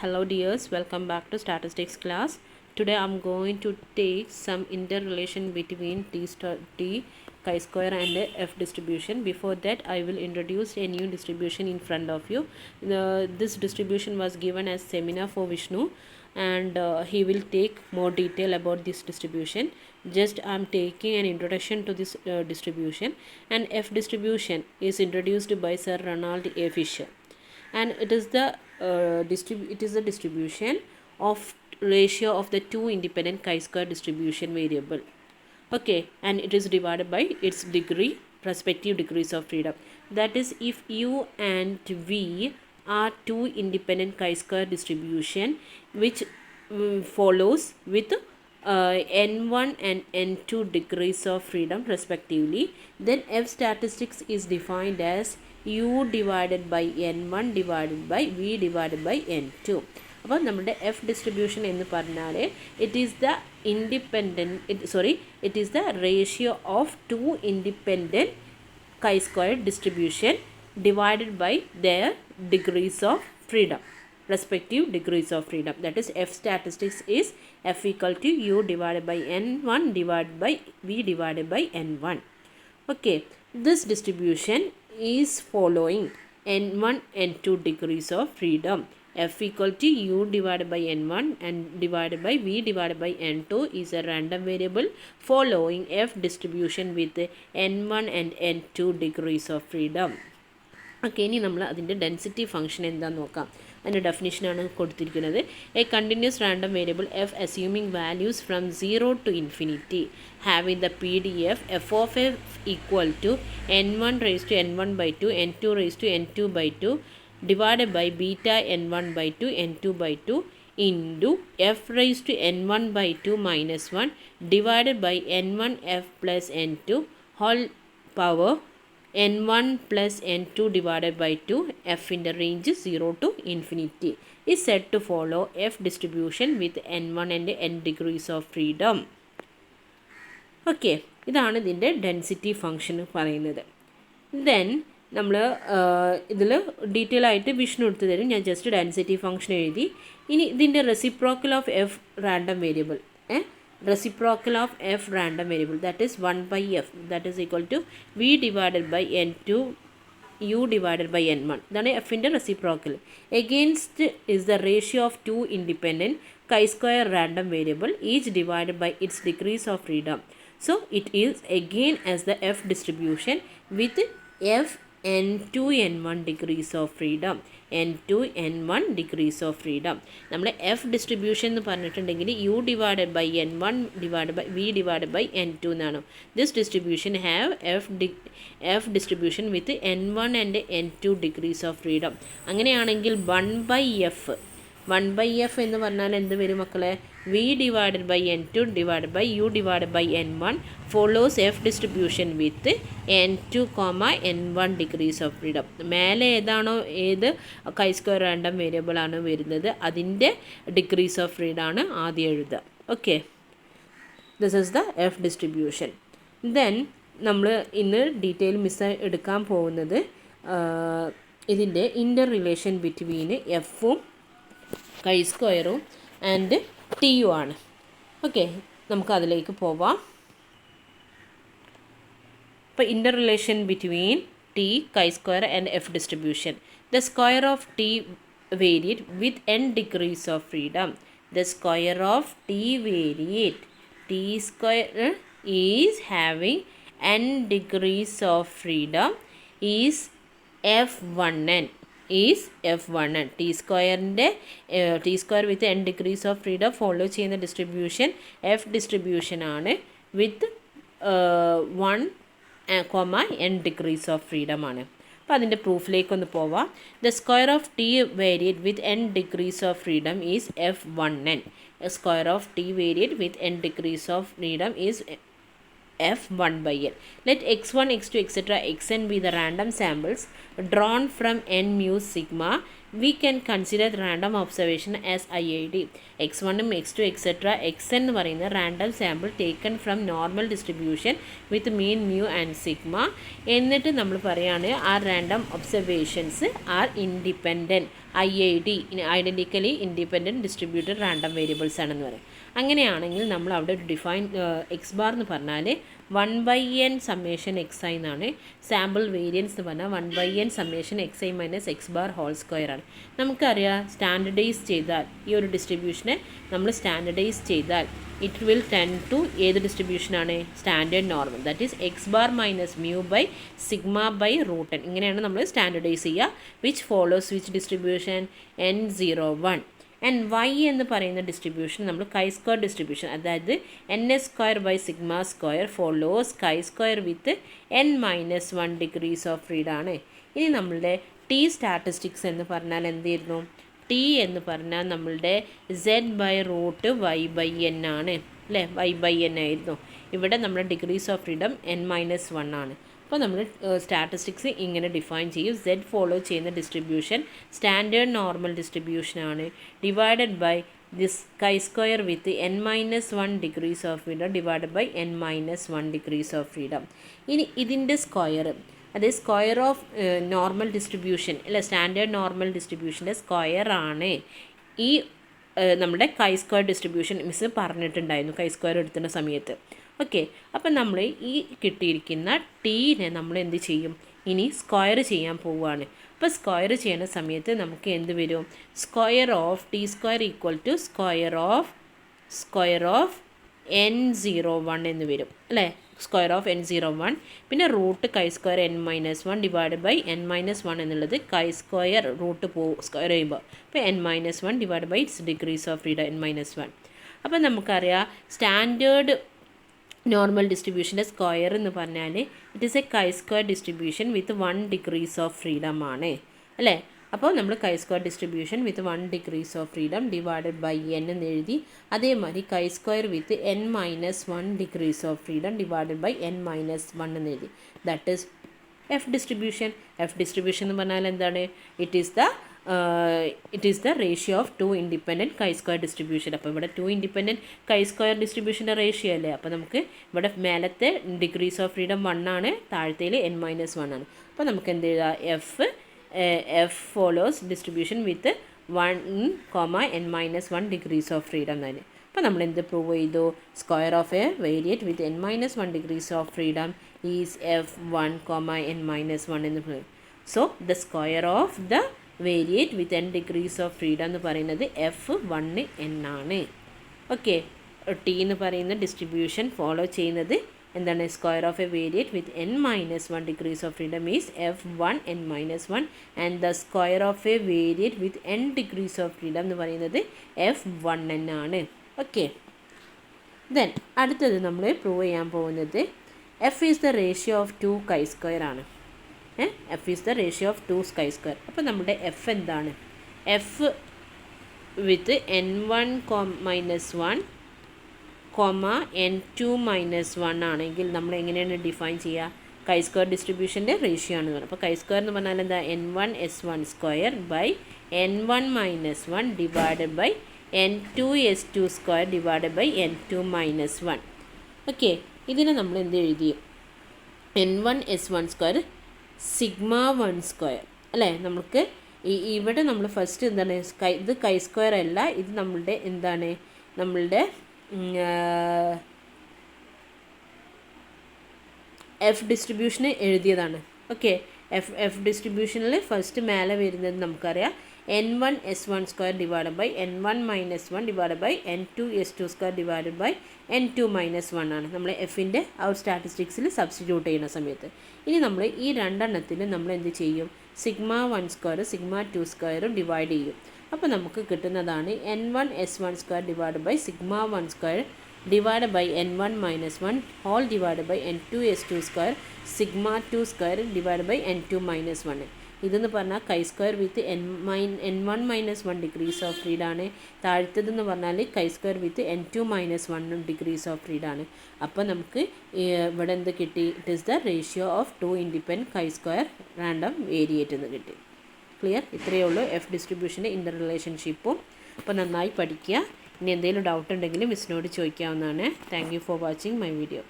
Hello dears, welcome back to statistics class. Today I'm going to take some interrelation between t chi-square and f distribution. Before that I will introduce a new distribution in front of you. This distribution was given as seminar for Vishnu and he will take more detail about this distribution. Just I'm taking an introduction to this distribution, and f distribution is introduced by Sir Ronald A. Fisher, and it is the distribution of ratio of the two independent chi-square distribution variable. Okay, and it is divided by its degree, respective degrees of freedom. That is, if u and v are two independent chi-square distribution which follows with n1 and n2 degrees of freedom respectively, then f statistics is defined as u divided by n1 divided by v divided by n2. അപ്പോൾ നമ്മുടെ F distribution എന്ന് പറഞ്ഞാൽ it is the ratio of two independent chi-square distribution divided by their degrees of freedom, respective degrees of freedom. That is, f statistics is f equal to u divided by n1 divided by v divided by n1. Okay, this distribution is following n1 n2 degrees of freedom. F equal to u divided by n1 and divided by v divided by n2 is a random variable following f distribution with n1 and n2 degrees of freedom. Okay, ഇനി നമ്മൾ അതിൻ്റെ density function എന്താണെന്ന് നോക്കാം. അതിൻ്റെ ഡെഫിനിഷനാണ് കൊടുത്തിരിക്കുന്നത്. A continuous random variable F assuming values from 0 to infinity having the PDF f of f equal to n1 raised to n1 by 2 n2 raised to n2 by 2 divided by beta n1 by 2 n2 by 2 into f raised to n1 by 2 minus 1 divided by n1 f plus n2 whole power n1 plus n2 divided by 2 f in the range 0 to infinity is said to follow f distribution with n1 and n degrees of freedom. Okay, ഇതാണ് ഇതിൻ്റെ density function പറയുന്നത്. Then നമ്മൾ ഇതിൽ detail ആയിട്ട് വിഷ്ണു എടുത്തു തരും. ഞാൻ just density function എഴുതി. ഇനി ഇതിൻ്റെ reciprocal of F random variable, reciprocal of f random variable, that is 1 by f, that is equal to v divided by n2 u divided by n1. ഇതാണ് എഫിൻ്റെ reciprocal. Against is the ratio of two independent chi-square random variable each divided by its degrees of freedom. So it is again as the f distribution with f n2 n1 degrees of freedom, n2 n1 degrees of freedom. നമ്മൾ F distribution എന്ന് പറഞ്ഞിട്ടുണ്ടെങ്കിൽ U divided by n1 divide by V divided by n2 എന്നാണ്. This distribution have F distribution with n1 and n2 degrees of freedom. അങ്ങനെയാണെങ്കിൽ 1 by f എന്ന് പറഞ്ഞാൽ എന്ത് വരും മക്കളെ? v divided by n2 divided by u divided by n1 follows f distribution with n2, n1 degrees of freedom. മേലെ ഏതാണോ ഏത് chi-square random variable ആണ് വരുന്നത് അതിൻ്റെ ഡിഗ്രീസ് ഓഫ് ഫ്രീഡം ആണ് ആദ്യം എഴുതുക. Okay, this is the F distribution. Then നമ്മൾ ഇന്ന് ഡീറ്റെയിൽ എടുക്കാൻ പോകുന്നത് ഇതിൻ്റെ ഇൻ്റർ റിലേഷൻ ബിറ്റ്വീൻ എഫും chi-squareും ആൻഡ് ടിയും ആണ്. ഓക്കെ, നമുക്ക് അതിലേക്ക് പോവാം. ഇപ്പോൾ inter relation between T, chi-square and F distribution. The square of T variate with n degrees of freedom. The square of t variate, t square is having n degrees of freedom is f1n. Is f1n. T square with n degrees of freedom follow ചെയ്യുന്ന distribution F distribution ആണ് വിത്ത് 1, n degrees of freedom ആണ്. അപ്പോൾ അതിൻ്റെ പ്രൂഫിലേക്കൊന്ന് പോവാം. The square of T variate with n degrees of freedom is f1n. Square of T variate with n degrees of freedom is f1 by n. Let x1, x2, etc. xn be the random samples drawn from n mu sigma. We can consider the random observation as IID. x1 x2 etc. xn എന്ന് പറയുന്ന random sample taken from normal distribution with mean mu and sigma. എന്നിട്ട് നമ്മൾ പറയുകയാണ് ആ random observations are independent. IID identically independent distributed random variables ആണെന്ന് പറയും. അങ്ങനെയാണെങ്കിൽ നമ്മൾ അവിടെ ഒരു ഡിഫൈൻ എക്സ് ബാർ എന്ന് പറഞ്ഞാൽ 1/n സമ്മേഷൻ എക്സ് ഐ എന്നാണ്. സാമ്പിൾ വേരിയൻസ് എന്ന് പറഞ്ഞാൽ 1/n summation X I minus X bar whole square ആണ്. നമുക്കറിയാം സ്റ്റാൻഡർഡൈസ് ചെയ്താൽ ഈ ഒരു ഡിസ്ട്രിബ്യൂഷനെ നമ്മൾ സ്റ്റാൻഡർഡൈസ് ചെയ്താൽ ഇറ്റ് വിൽ ടെൻ ടു ഏത് ഡിസ്ട്രിബ്യൂഷനാണ്? Standard normal. That is x bar minus mu by sigma by root n. ഇങ്ങനെയാണ് നമ്മൾ സ്റ്റാൻഡർഡൈസ് ചെയ്യുക. Which follows which distribution? N01. And y എന്ന് പറയുന്ന ഡിസ്ട്രിബ്യൂഷൻ നമ്മൾ കൈ സ്ക്വയർ ഡിസ്ട്രിബ്യൂഷൻ, അതായത് NS square by sigma square follows chi square with N-1 degrees of freedom ആണ്. ഇനി നമ്മളുടെ ടി സ്റ്റാറ്റിസ്റ്റിക്സ് എന്ന് പറഞ്ഞാൽ എന്തായിരുന്നു? ടി എന്ന് പറഞ്ഞാൽ നമ്മളുടെ Z/√y/n ആണ് അല്ലേ? y/n ആയിരുന്നു. ഇവിടെ നമ്മുടെ ഡിഗ്രീസ് ഓഫ് ഫ്രീഡം N-1 ആണ്. അപ്പോൾ നമ്മൾ സ്റ്റാറ്റിസ്റ്റിക്സ് ഇങ്ങനെ ഡിഫൈൻ ചെയ്യും. Z ഫോളോ ചെയ്യുന്ന ഡിസ്ട്രിബ്യൂഷൻ സ്റ്റാൻഡേർഡ് നോർമൽ ഡിസ്ട്രിബ്യൂഷനാണ്, divided by this chi square with N-1 degrees of freedom divided by N-1 degrees of freedom. ഇനി ഇതിൻ്റെ സ്ക്വയർ, അത് സ്ക്വയർ ഓഫ് നോർമൽ ഡിസ്ട്രിബ്യൂഷൻ അല്ല, സ്റ്റാൻഡേർഡ് നോർമൽ ഡിസ്ട്രിബ്യൂഷൻ്റെ സ്ക്വയർ ആണ് ഈ നമ്മുടെ കൈ സ്ക്വയർ ഡിസ്ട്രിബ്യൂഷൻ. മിസ് പറഞ്ഞിട്ടുണ്ടായിരുന്നു കൈ സ്ക്വയർ എടുക്കുന്ന സമയത്ത്. ഓക്കെ, അപ്പം നമ്മൾ ഈ കിട്ടിയിരിക്കുന്ന ടീനെ നമ്മൾ എന്ത് ചെയ്യും? ഇനി സ്ക്വയർ ചെയ്യാൻ പോവുകയാണ്. അപ്പോൾ സ്ക്വയർ ചെയ്യുന്ന സമയത്ത് നമുക്ക് എന്ത് വരും? Square of T square equal to square of N01 എന്ന് വരും അല്ലേ? സ്ക്വയർ ഓഫ് N01, പിന്നെ root chi square N-1 divide by N-1 എന്നുള്ളത് കൈ സ്ക്വയർ റൂട്ട് സ്ക്വയർ ചെയ്യുമ്പോൾ അപ്പോൾ N-1 divide by its degrees of freedom N-1. അപ്പോൾ നമുക്കറിയാം standard normal ഡിസ്ട്രിബ്യൂഷൻ്റെ സ്ക്വയർ എന്ന് പറഞ്ഞാൽ it is a chi square distribution with 1 degrees of freedom ആണ് അല്ലേ? അപ്പോൾ നമ്മൾ chi square distribution with 1 degrees of freedom divided by n എന്ന് എഴുതി. അതേമാതിരി chi square with N-1 degrees of freedom divided by N-1 എന്ന് എഴുതി. That is F distribution. F distribution എന്ന് പറഞ്ഞാൽ എന്താണ്? It is the ratio of 2 independent chi square distribution. അപ്പോൾ ഇവിടെ 2 ഇൻഡിപെൻഡൻറ്റ് കൈ സ്ക്വയർ ഡിസ്ട്രിബ്യൂഷൻ്റെ റേഷ്യോ അല്ലേ? അപ്പോൾ നമുക്ക് ഇവിടെ മേലത്തെ ഡിഗ്രീസ് ഓഫ് ഫ്രീഡം 1 ആണ്, താഴത്തേൽ N-1 ആണ്. അപ്പോൾ നമുക്ക് എന്ത് എഴുതാം? F follows distribution with 1, N-1 degrees of freedom തന്നെ. അപ്പോൾ നമ്മൾ എന്ത് പ്രൂവ് ചെയ്തു? Square of A variate with N-1 degrees of freedom is F1, N-1 എന്ന് പറയും. So the square of the variate with n degrees of freedom എന്ന് പറയുന്നത് F1n ആണ്. ഓക്കെ, ടി എന്ന് പറയുന്ന ഡിസ്ട്രിബ്യൂഷൻ ഫോളോ ചെയ്യുന്നത് എന്താണ്? Square of A variate with N-1 degrees of freedom is F1 N-1 and the square of A variate with n degrees of freedom എന്ന് പറയുന്നത് F1n ആണ്. ഓക്കെ, ദെൻ അടുത്തത് നമ്മൾ പ്രൂവ് ചെയ്യാൻ പോകുന്നത് F is the ratio of 2 chi square ആണ്. F is the ratio of 2 chi square. അപ്പോൾ നമ്മുടെ എഫ് എന്താണ്? എഫ് വിത്ത് N1-1, N2-1 ആണെങ്കിൽ നമ്മൾ എങ്ങനെയാണ് ഡിഫൈൻ ചെയ്യുക? കൈ സ്ക്വയർ ഡിസ്ട്രിബ്യൂഷൻ്റെ റേഷ്യോ ആണെന്ന് പറയുന്നത്. അപ്പോൾ കൈ സ്ക്വയർ എന്ന് പറഞ്ഞാൽ എന്താ? N1S1 square by N1-1 divided by N2S2 square divided by N2-1. Okay, ഇതിനെ നമ്മൾ എന്ത് എഴുതി? N1S1 സ്ക്വയർ സിഗ്മ 1 സ്ക്വയർ അല്ലേ? നമുക്ക് ഇവിടെ നമ്മൾ ഫസ്റ്റ് എന്താണ്? ഇത് കൈ സ്ക്വയർ അല്ല, ഇത് നമ്മളുടെ എന്താണ്? നമ്മളുടെ എഫ് ഡിസ്ട്രിബ്യൂഷന് എഴുതിയതാണ്. ഓക്കെ, എഫ് ഡിസ്ട്രിബ്യൂഷനിൽ ഫസ്റ്റ് മേലെ വരുന്നത് നമുക്കറിയാം N1S1 square divide by N1-1 divide by N2S2 square divide by N2-1 ആണ് നമ്മൾ എഫിൻ്റെ ആ ഒരു സ്റ്റാറ്റിസ്റ്റിക്സിൽ സബ്സ്റ്റിറ്റ്യൂട്ട് ചെയ്യുന്ന സമയത്ത്. ഇനി നമ്മൾ ഈ രണ്ടെണ്ണത്തിൽ നമ്മൾ എന്ത് ചെയ്യും? സിഗ്മ 1 സ്ക്വയർ സിഗ്മ 2 സ്ക്വയറും ഡിവൈഡ് ചെയ്യും. അപ്പോൾ നമുക്ക് കിട്ടുന്നതാണ് N1S1 square divide by sigma 1 square divide by N1-1 whole divide by N2S2 square sigma 2 square divide by N2-1. ഇതെന്ന് പറഞ്ഞാൽ chi square with N1-1 degrees of freedom ആണ്. താഴത്തതെന്ന് പറഞ്ഞാൽ chi square with N2-1 degrees of freedom ആണ്. അപ്പോൾ നമുക്ക് ഇവിടെ എന്ത് കിട്ടി? It is the ratio of 2 independent chi square random variate എന്ന് കിട്ടി. ക്ലിയർ? ഇത്രയേ ഉള്ളൂ എഫ് ഡിസ്ട്രിബ്യൂഷൻ്റെ ഇൻ്റർ റിലേഷൻഷിപ്പും. അപ്പോൾ നന്നായി പഠിക്കുക. ഇനി എന്തെങ്കിലും ഡൗട്ട് ഉണ്ടെങ്കിൽ മിസ്സിനോട് ചോദിക്കാവുന്നതാണ്. Thank you for watching my video.